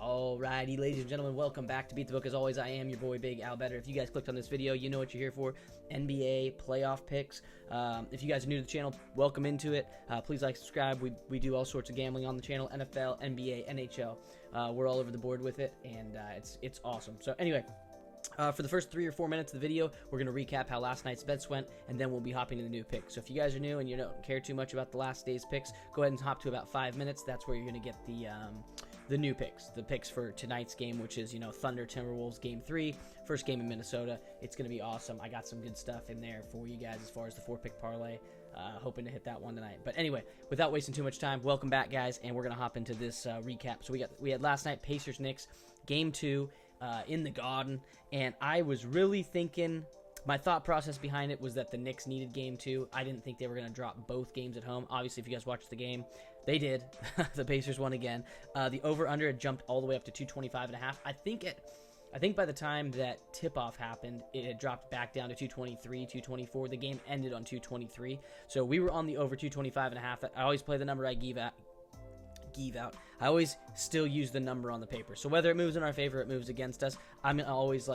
Alrighty, ladies and gentlemen, welcome back to Beat the Book. As always, I am your boy, Big Al Better. If you guys clicked on this video, you know what you're here for. NBA playoff picks. If you guys are new to the channel, welcome into it. Please like, subscribe. We do all sorts of gambling on the channel. NFL, NBA, NHL. We're all over the board with it, and it's awesome. So anyway, for the first 3 or 4 minutes of the video, we're going to recap how last night's bets went, and then we'll be hopping to the new picks. So if you guys are new and you don't care too much about the last day's picks, go ahead and hop to about 5 minutes. That's where you're going to get the new picks, the picks for tonight's game, which is, Thunder Timberwolves Game 3, first game in Minnesota. It's going to be awesome. I got some good stuff in there for you guys as far as the 4-pick parlay. Hoping to hit that one tonight. But anyway, without wasting too much time, welcome back, guys, and we're going to hop into this recap. So we had last night Pacers-Knicks, Game 2 in the Garden, and I was really thinking, my thought process behind it was that the Knicks needed Game 2. I didn't think they were going to drop both games at home. Obviously, if you guys watched the game, they did. The Pacers won again. The over-under had jumped all the way up to 225.5. I think by the time that tip-off happened, it had dropped back down to 223, 224. The game ended on 223. So we were on the over 225.5. I always play the number I give out. I always still use the number on the paper. So whether it moves in our favor, it moves against us, I'm always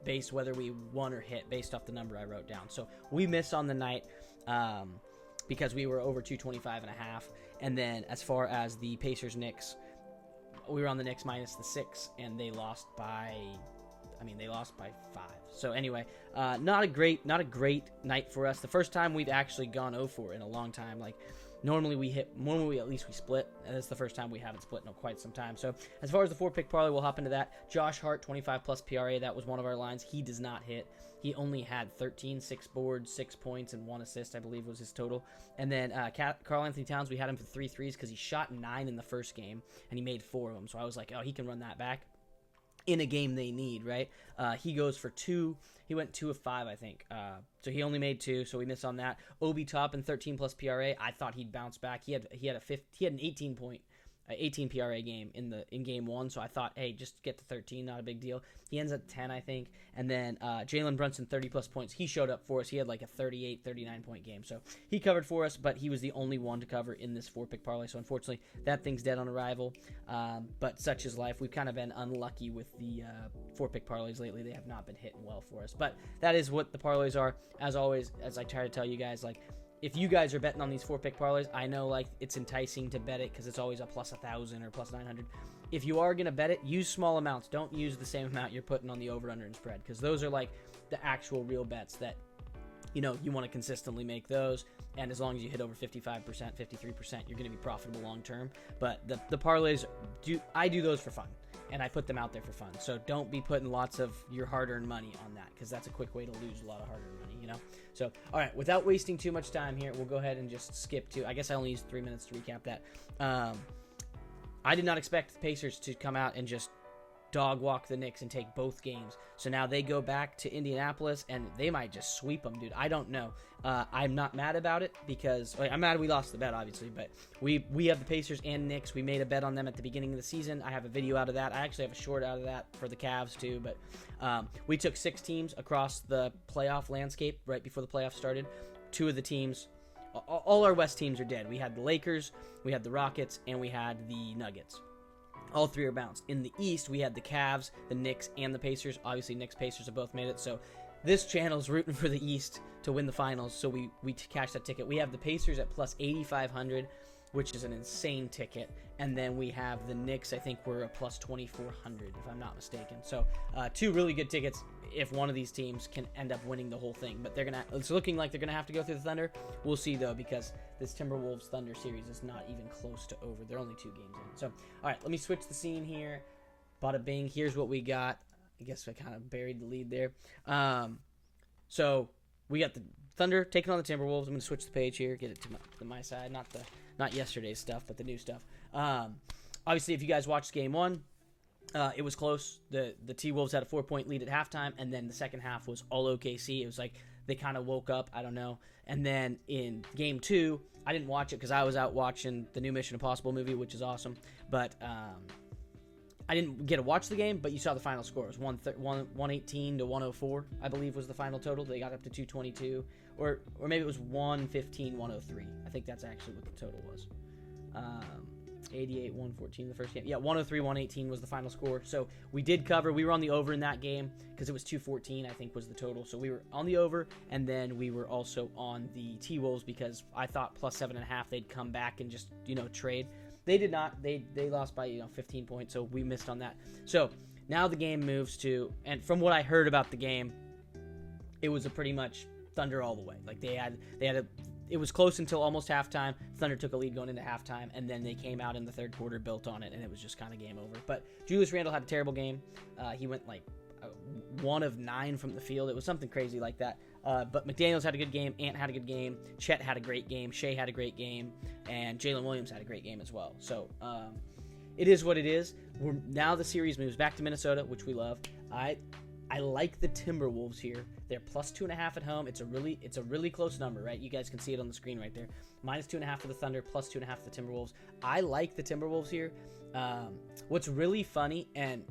base whether we won or hit based off the number I wrote down. So we missed on the night because we were over 225.5. And then as far as the Pacers-Knicks, we were on the Knicks minus the 6, and they lost by 5. So anyway, not a great night for us. The first time we've actually gone 0-4 in a long time. Normally we at least we split, and that's the first time we haven't split in quite some time. So as far as the 4-pick parlay, we'll hop into that. Josh Hart, 25 plus PRA, that was one of our lines. He does not hit. He only had 6 boards, 6 points, and 1 assist, I believe was his total. And then Karl Anthony Towns, we had him for 3 threes because he shot 9 in the first game, and he made 4 of them. So I was like, oh, he can run that back in a game they need, right? He goes for 2. He went 2 of 5, I think. So he only made 2, so we missed on that. Obi Toppin, 13 plus PRA. I thought he'd bounce back. He had an 18 PRA game in game 1, so I thought, hey, just get to 13, not a big deal. He ends at 10, I think. And then Jalen Brunson, 30 plus points. He showed up for us. He had a 38, 39 point game. So he covered for us, but he was the only one to cover in this 4-pick parlay. So unfortunately, that thing's dead on arrival. But such is life. We've kind of been unlucky with the 4-pick parlays lately. They have not been hitting well for us. But that is what the parlays are. As always, as I try to tell you guys, if you guys are betting on these 4-pick parlays, I know it's enticing to bet it because it's always a plus 1,000 or plus 900. If you are going to bet it, use small amounts. Don't use the same amount you're putting on the over, under, and spread, because those are the actual real bets that you want to consistently make those. And as long as you hit over 55%, 53%, you're going to be profitable long term. But the parlays, I do those for fun, and I put them out there for fun. So don't be putting lots of your hard-earned money on that, because that's a quick way to lose a lot of hard-earned money, So, all right, without wasting too much time here, we'll go ahead and just skip to, I guess I only used 3 minutes to recap that. I did not expect the Pacers to come out and just dog walk the Knicks and take both games. So now they go back to Indianapolis, and they might just sweep them, dude. I don't know. I'm not mad about it because I'm mad we lost the bet, obviously, but we have the Pacers and Knicks. We made a bet on them at the beginning of the season. I have a video out of that. I actually have a short out of that for the Cavs too, but we took 6 teams across the playoff landscape right before the playoffs started. 2 of the teams, all our West teams are dead. We had the Lakers, we had the Rockets, and we had the Nuggets. All 3 are bounced. In the East, we had the Cavs, the Knicks, and the Pacers. Obviously, Knicks, Pacers have both made it. So this channel's rooting for the East to win the finals. So we cashed that ticket. We have the Pacers at plus 8,500, which is an insane ticket. And then we have the Knicks, I think we're a plus 2,400, if I'm not mistaken. So 2 really good tickets if one of these teams can end up winning the whole thing. But it's looking like they're going to have to go through the Thunder. We'll see, though, because this Timberwolves-Thunder series is not even close to over. They're only 2 games in. So, all right, let me switch the scene here. Bada bing. Here's what we got. I guess I kind of buried the lead there. So we got the Thunder taking on the Timberwolves. I'm going to switch the page here, get it to my side, not yesterday's stuff, but the new stuff. Obviously, if you guys watched Game 1, it was close. The T-Wolves had a 4-point lead at halftime, and then the second half was all OKC. It was like they kind of woke up. I don't know. And then in Game 2, I didn't watch it because I was out watching the new Mission Impossible movie, which is awesome. But I didn't get to watch the game, but you saw the final score. It was 118 to 104, I believe, was the final total. They got up to 222, or maybe it was 115, 103. I think that's actually what the total was. 88, 114 the first game. Yeah, 103, 118 was the final score. So we did cover. We were on the over in that game because it was 214, I think, was the total. So we were on the over, and then we were also on the T-Wolves because I thought plus 7.5 they'd come back and just, trade. They did not. They lost by, 15 points, so we missed on that. So now the game moves to, and from what I heard about the game, it was a pretty much Thunder all the way. Like it was close until almost halftime. Thunder took a lead going into halftime, and then they came out in the third quarter, built on it, and it was just kind of game over. But Julius Randle had a terrible game. He went like 1 of 9 from the field. It was something crazy like that. But McDaniels had a good game. Ant had a good game. Chet had a great game. Shea had a great game. And Jalen Williams had a great game as well. So it is what it is. Now the series moves back to Minnesota, which we love. I like the Timberwolves here. They're plus 2.5 at home. It's a really close number, right? You guys can see it on the screen right there. Minus 2.5 for the Thunder, plus 2.5 for the Timberwolves. I like the Timberwolves here. What's really funny, and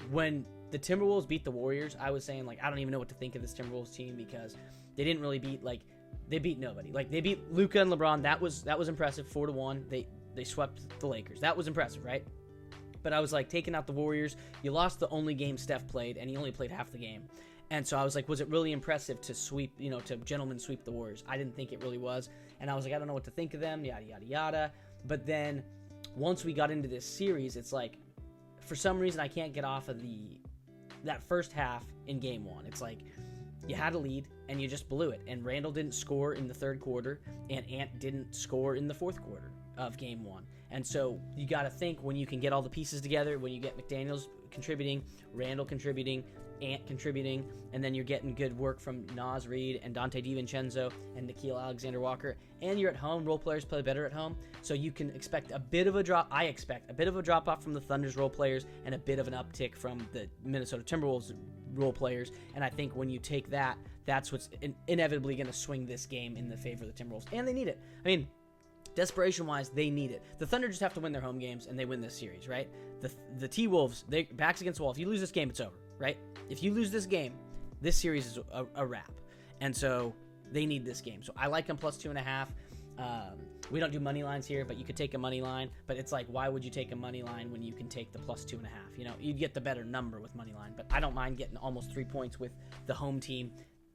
when the Timberwolves beat the Warriors, I was saying, I don't even know what to think of this Timberwolves team because they didn't really beat, they beat nobody. They beat Luka and LeBron. That was impressive, 4-1. They swept the Lakers. That was impressive, right? But I was taking out the Warriors, you lost the only game Steph played, and he only played half the game. And so I was was it really impressive to sweep, to gentlemen sweep the Warriors? I didn't think it really was. And I was I don't know what to think of them, yada, yada, yada. But then once we got into this series, it's for some reason I can't get off of that first half in game 1. It's you had a lead, and you just blew it. And Randall didn't score in the third quarter, and Ant didn't score in the fourth quarter of game 1. And so you got to think when you can get all the pieces together, when you get McDaniels contributing, Randall contributing, Ant contributing, and then you're getting good work from Naz Reid and Dante DiVincenzo and Nickeil Alexander-Walker, and you're at home. Role players play better at home, so you can expect a bit of a drop. I expect a bit of a drop off from the Thunder's role players and a bit of an uptick from the Minnesota Timberwolves role players. And I think when you take that, that's what's inevitably going to swing this game in the favor of the Timberwolves, and they need it. I mean, desperation-wise, they need it. The Thunder just have to win their home games, and they win this series, right? The T-Wolves, they backs against the wall. If you lose this game, it's over, right? If you lose this game, this series is a wrap. And so they need this game. So I like them plus 2.5. We don't do money lines here, but you could take a money line. But it's why would you take a money line when you can take the plus 2.5? You'd get the better number with money line. But I don't mind getting almost 3 points with the home team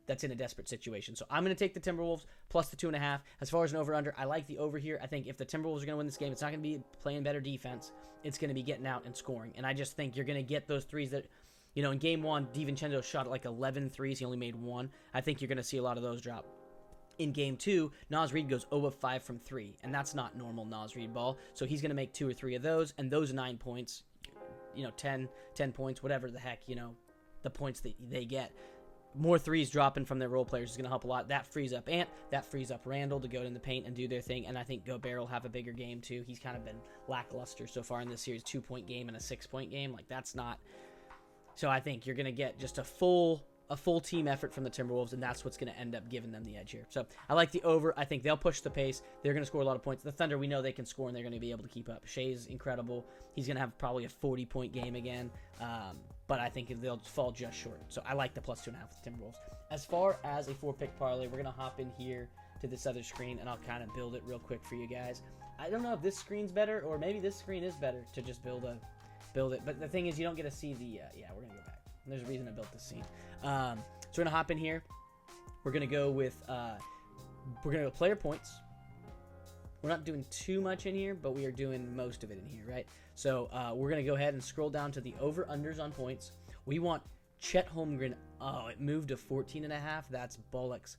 that's in a desperate situation. So I'm going to take the Timberwolves plus the 2.5. As far as an over-under, I like the over here. I think if the Timberwolves are going to win this game, it's not going to be playing better defense. It's going to be getting out and scoring. And I just think you're going to get those threes that, in game 1, DiVincenzo shot 11 threes. He only made 1. I think you're going to see a lot of those drop. In game 2, Naz Reid goes 0 of 5 from 3, and that's not normal Naz Reid ball. So he's going to make 2 or 3 of those, and those 9 points, 10 points, whatever the heck, the points that they get. More threes dropping from their role players is going to help a lot. That frees up Ant. That frees up Randall to go in the paint and do their thing. And I think Gobert will have a bigger game too. He's kind of been lackluster so far in this series. 2-point game and a 6-point game. That's not. So I think you're going to get just a full team effort from the Timberwolves, and that's what's going to end up giving them the edge here. So I like the over. I think they'll push the pace. They're going to score a lot of points. The Thunder, we know they can score, and they're going to be able to keep up. Shea's incredible. He's going to have probably a 40-point game again. But I think they'll fall just short. So I like the plus 2.5 with the Timberwolves. As far as a 4-pick parlay, we're going to hop in here to this other screen, and I'll kind of build it real quick for you guys. I don't know if this screen's better, or maybe this screen is better to just build it. But the thing is, you don't get to see the, we're going to go back. There's a reason I built this scene. So we're going to hop in here. We're going to go with, player points. We're not doing too much in here, but we are doing most of it in here, right? So we're going to go ahead and scroll down to the over-unders on points. We want Chet Holmgren. Oh, it moved to 14.5. That's bollocks.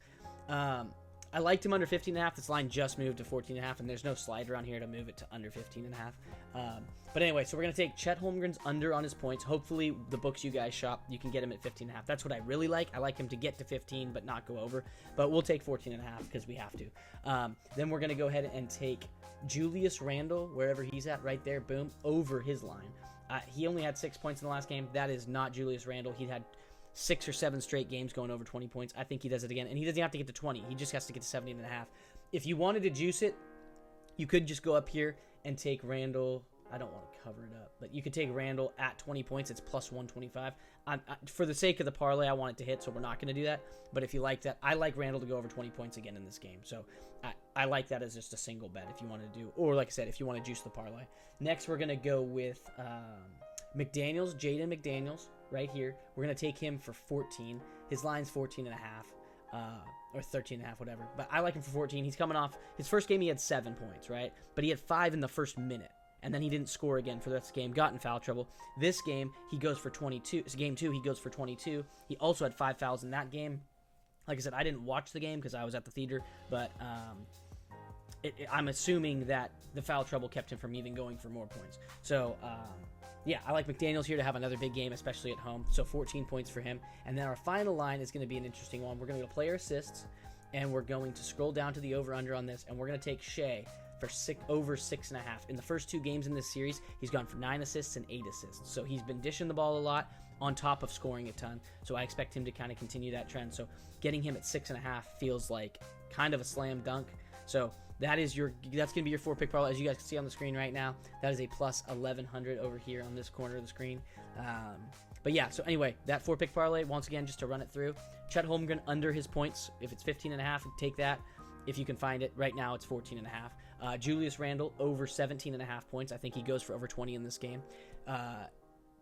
I liked him under 15.5. This line just moved to 14.5, and there's no slide around here to move it to under 15.5. But anyway, so we're going to take Chet Holmgren's under on his points. Hopefully, the books you guys shop, you can get him at 15.5. That's what I really like. I like him to get to 15, but not go over. But we'll take 14.5 because we have to. Then we're going to go ahead and take Julius Randle, wherever he's at right there, boom, over his line. He only had 6 points in the last game. That is not Julius Randle. He had 6 or 7 straight games going over 20 points. I think he does it again. And he doesn't have to get to 20. He just has to get to 17.5. If you wanted to juice it, you could just go up here and take Randall. I don't want to cover it up, but you could take Randall at 20 points. It's plus 125. For the sake of the parlay, I want it to hit, so we're not going to do that. But if you like that, I like Randall to go over 20 points again in this game. So I like that as just a single bet if you want to do, or like I said, if you want to juice the parlay. Next, we're going to go with McDaniels, Jaden McDaniels, right here. We're going to take him for 14. His line's 14.5. Or 13.5, whatever. But I like him for 14. He's coming off his first game. He had 7 points, right? But he had 5 in the first minute, and then he didn't score again for this game. Got in foul trouble. This game he goes for 22. It's game 2. He goes for 22. He also had 5 fouls in that game. Like I said, I didn't watch the game because I was at the theater, but I'm assuming that the foul trouble kept him from even going for more points. So yeah, I like McDaniels here to have another big game, especially at home. So 14 points for him. And then our final line is going to be an interesting one. We're going to go player assists, and we're going to scroll down to the over-under on this, and we're going to take Shea for over 6.5. In the first 2 games in this series, he's gone for 9 assists and 8 assists. So he's been dishing the ball a lot on top of scoring a ton. So I expect him to kind of continue that trend. So getting him at 6.5 feels like kind of a slam dunk. So that's going to be your 4-pick parlay, as you guys can see on the screen right now. That is a plus 1,100 over here on this corner of the screen. But yeah, so anyway, that 4-pick parlay, once again, just to run it through. Chet Holmgren under his points. If it's 15.5, take that. If you can find it. Right now, it's 14.5. Julius Randle over 17.5 points. I think he goes for over 20 in this game.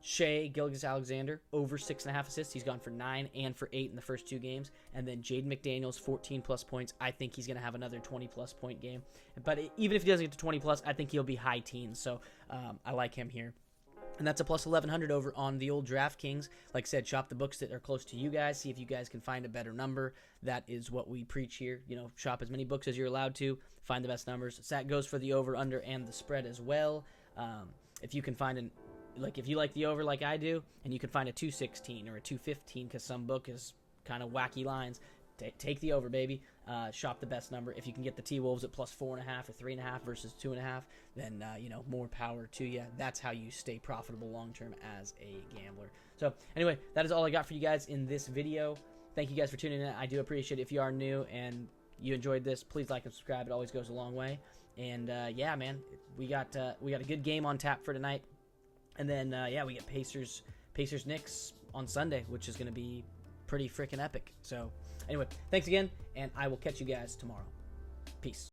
Shea Gilgeous-Alexander over 6.5 assists. He's gone for 9 and for 8 in the first 2 games. And then Jaden McDaniels, 14 plus points. I think he's going to have another 20 plus point game. But even if he doesn't get to 20 plus, I think he'll be high teens. So I like him here. And that's a plus 1,100 over on the old DraftKings. Like I said, shop the books that are close to you guys. See if you guys can find a better number. That is what we preach here. You know, shop as many books as you're allowed to. Find the best numbers. So that goes for the over, under, and the spread as well. If you can find if you like the over like I do, and you can find a 216 or a 215 because some book is kind of wacky lines, take the over, baby. Shop the best number. If you can get the T-Wolves at plus 4.5 or 3.5 versus 2.5, then more power to you. That's how you stay profitable long term as a gambler. So anyway, that is all I got for you guys in this video. Thank you guys for tuning in. I do appreciate it. If you are new and you enjoyed this, please like and subscribe. It always goes a long way. And yeah, man, we got a good game on tap for tonight. And then we get Pacers Knicks on Sunday, which is going to be pretty freaking epic. So anyway, thanks again, and I will catch you guys tomorrow. Peace.